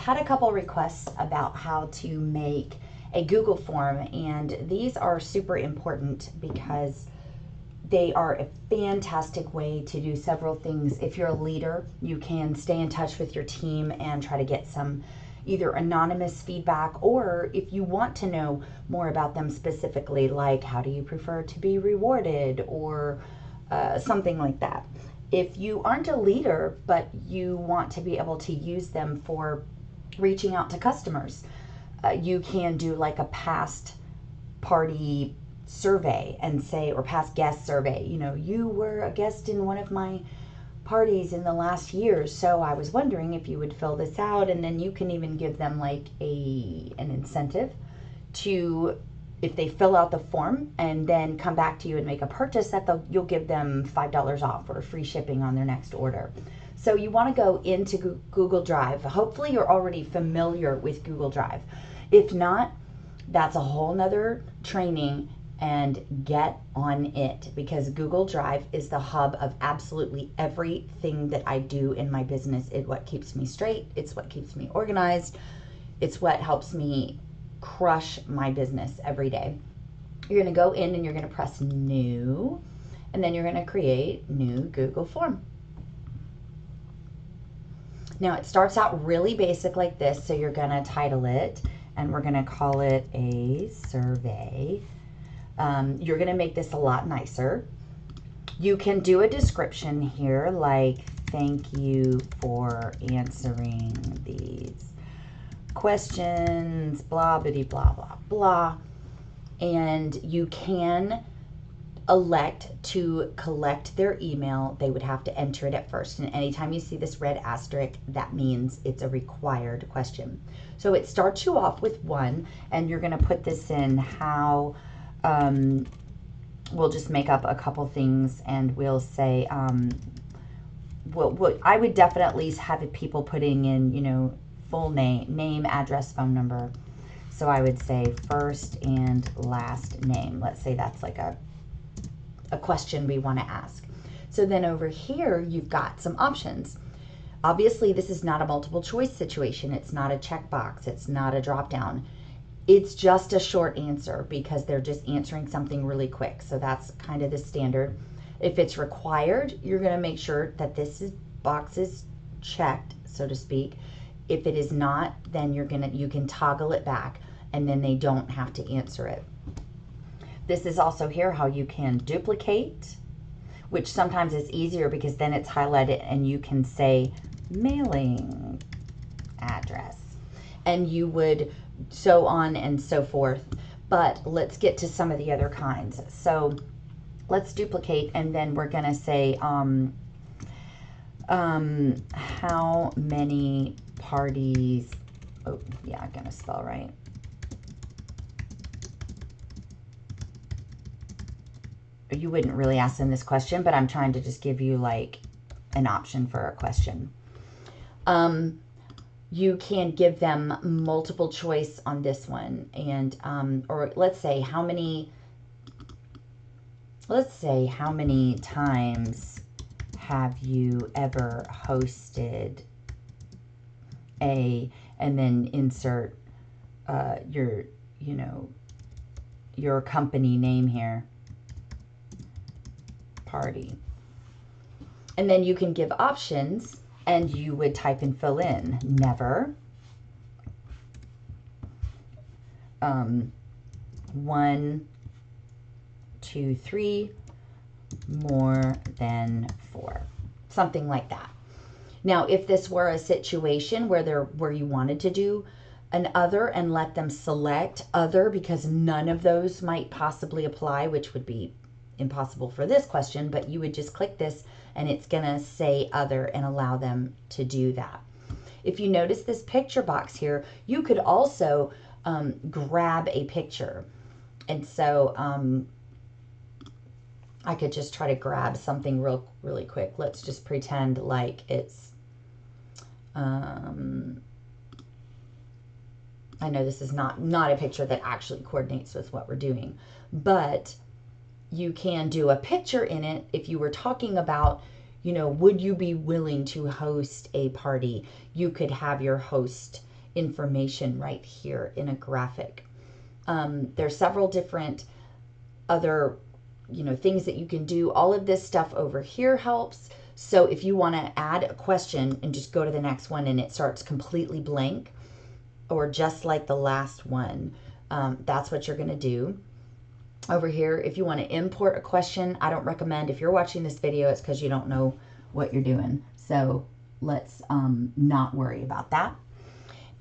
Had a couple requests about how to make a Google form, and these are super important because they are a fantastic way to do several things. If you're a leader, you can stay in touch with your team and try to get some either anonymous feedback, or if you want to know more about them specifically, like how do you prefer to be rewarded, or something like that. If you aren't a leader, but you want to be able to use them for reaching out to customers, you can do like a past party survey and say, or past guest survey, you were a guest in one of my parties in the last year, so I was wondering if you would fill this out. And then you can even give them like an incentive to, if they fill out the form and then come back to you and make a purchase, that you'll give them $5 off or free shipping on their next order. So you want to go into Google Drive. Hopefully you're already familiar with Google Drive. If not, that's a whole nother training, and get on it, because Google Drive is the hub of absolutely everything that I do in my business. It's what keeps me straight. It's what keeps me organized. It's what helps me crush my business every day. You're going to go in and you're going to press new, and then you're going to create new Google form. Now it starts out really basic like this, so you're going to title it, and we're going to call it a survey. You're going to make this a lot nicer. You can do a description here like, thank you for answering these questions, blah, blah, blah, blah, blah. And you can elect to collect their email. They would have to enter it at first. And anytime you see this red asterisk, that means it's a required question. So it starts you off with one, and you're going to put this in how, we'll just make up a couple things, and we'll say, I would definitely have people putting in, full name, address, phone number. So I would say first and last name. Let's say that's like a question we want to ask. So then over here, you've got some options. Obviously, this is not a multiple choice situation. It's not a checkbox. It's not a drop down. It's just a short answer because they're just answering something really quick. So that's kind of the standard. If it's required, you're going to make sure that box is checked, so to speak. If it is not, then you can toggle it back, and then they don't have to answer it. This is also here how you can duplicate, which sometimes is easier because then it's highlighted and you can say mailing address, and you would so on and so forth. But let's get to some of the other kinds. So let's duplicate, and then we're going to say how many parties, oh yeah, I'm going to spell right. You wouldn't really ask them this question, but I'm trying to just give you like an option for a question. You can give them multiple choice on this one, and or let's say how many times have you ever hosted and then insert your company name here, party. And then you can give options, and you would type and fill in never, 1, 2, 3, more than 4, something like that. Now, if this were a situation where you wanted to do an other and let them select other, because none of those might possibly apply, which would be impossible for this question, but you would just click this and it's going to say other and allow them to do that. If you notice this picture box here, you could also grab a picture. And so I could just try to grab something really quick. Let's just pretend like it's, I know this is not a picture that actually coordinates with what we're doing, but you can do a picture in it if you were talking about, would you be willing to host a party? You could have your host information right here in a graphic. There's several different other, things that you can do. All of this stuff over here helps. So if you want to add a question and just go to the next one and it starts completely blank, or just like the last one, that's what you're going to do. Over here, if you want to import a question, I don't recommend. If you're watching this video, it's because you don't know what you're doing. So let's not worry about that.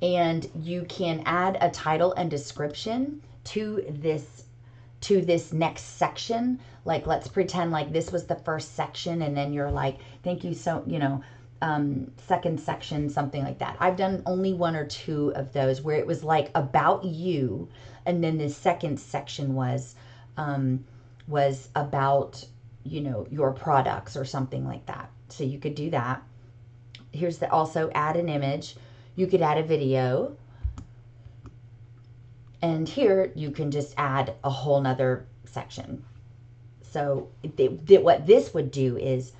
And you can add a title and description to this next section. Like, let's pretend like this was the first section, and then you're like, thank you so, second section, something like that. I've done only 1 or 2 of those where it was like about you, and then the second section was about, your products or something like that. So you could do that. Here's also add an image. You could add a video. And here you can just add a whole nother section. So what this would do is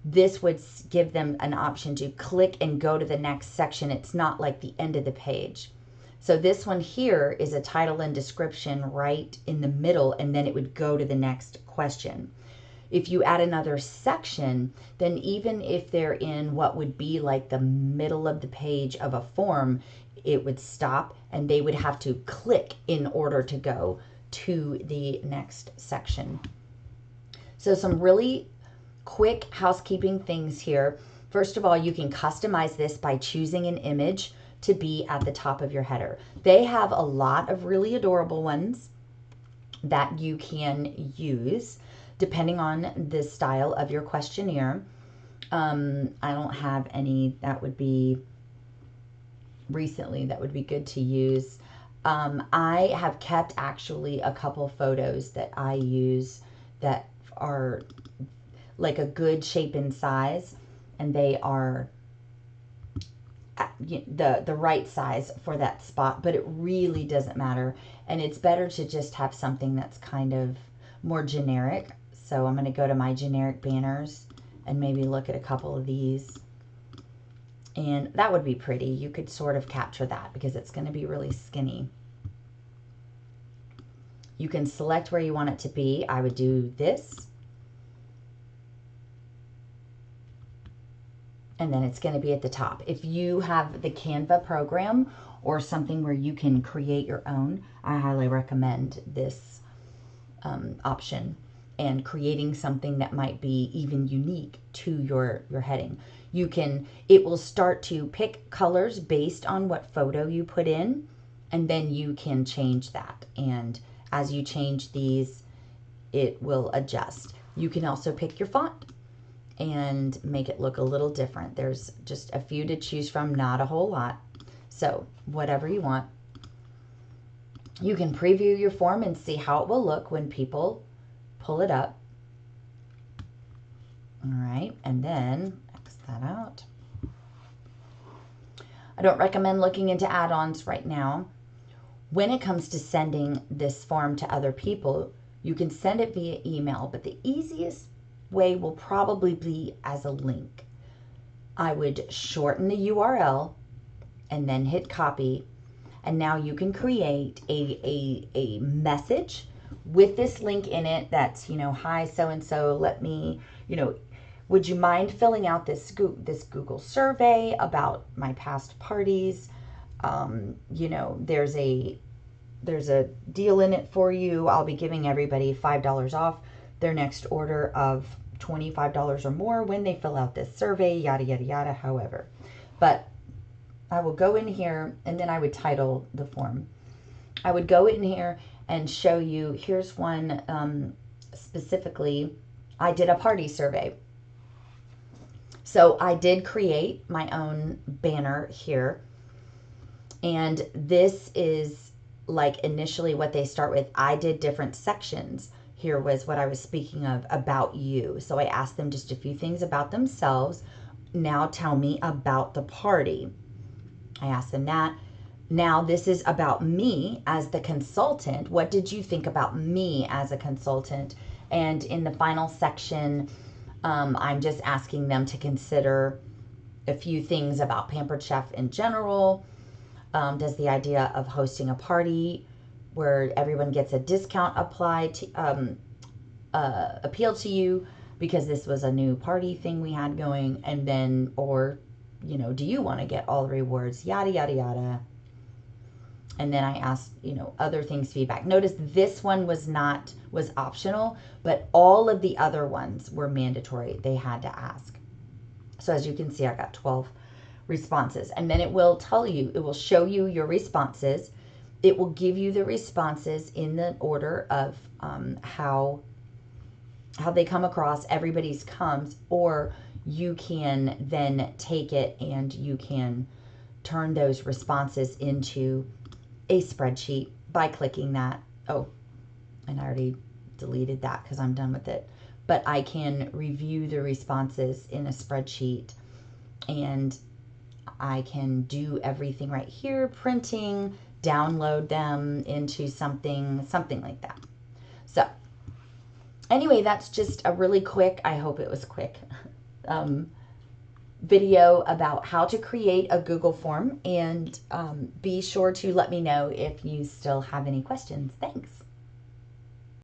this would give them an option to click and go to the next section. It's not like the end of the page. So this one here is a title and description right in the middle, and then it would go to the next question. If you add another section, then even if they're in what would be like the middle of the page of a form, it would stop and they would have to click in order to go to the next section. So some really quick housekeeping things here. First of all, you can customize this by choosing an image to be at the top of your header. They have a lot of really adorable ones that you can use depending on the style of your questionnaire. I don't have any that would be recently that would be good to use. I have kept actually a couple photos that I use that are like a good shape and size, and they are the right size for that spot, but it really doesn't matter. And it's better to just have something that's kind of more generic. So I'm going to go to my generic banners and maybe look at a couple of these. And that would be pretty. You could sort of capture that because it's going to be really skinny. You can select where you want it to be. I would do this. And then it's going to be at the top. If you have the Canva program or something where you can create your own, I highly recommend this option, and creating something that might be even unique to your heading. It will start to pick colors based on what photo you put in, and then you can change that. And as you change these, it will adjust. You can also pick your font and make it look a little different. There's just a few to choose from, not a whole lot. So whatever you want. You can preview your form and see how it will look when people pull it up. All right, and then X that out. I don't recommend looking into add-ons right now. When it comes to sending this form to other people, you can send it via email, but the easiest way will probably be as a link. I would shorten the URL and then hit copy, and now you can create a message with this link in it that's, hi so-and-so, let me, would you mind filling out this Google survey about my past parties? There's a deal in it for you. I'll be giving everybody $5 off their next order of $25 or more when they fill out this survey, yada, yada, yada, however. But I will go in here and then I would title the form. I would go in here and show you, here's one specifically, I did a party survey. So I did create my own banner here. And this is like initially what they start with. I did different sections. Here was what I was speaking of, about you. So I asked them just a few things about themselves. Now tell me about the party. I asked them that. Now this is about me as the consultant. What did you think about me as a consultant? And in the final section, I'm just asking them to consider a few things about Pampered Chef in general. Does the idea of hosting a party where everyone gets a discount applied to, appeal to you because this was a new party thing we had going? And then, or, do you want to get all the rewards? Yada, yada, yada. And then I asked, other things, feedback. Notice this one was optional, but all of the other ones were mandatory. They had to ask. So as you can see, I got 12 responses. And then it will show you your responses. It will give you the responses in the order of how they come across. Everybody's comes, or you can then take it and you can turn those responses into a spreadsheet by clicking that. Oh, and I already deleted that because I'm done with it. But I can review the responses in a spreadsheet, and I can do everything right here, printing, download them into something like that. So anyway, that's just a really quick, I hope it was quick, video about how to create a Google form. And be sure to let me know if you still have any questions. Thanks.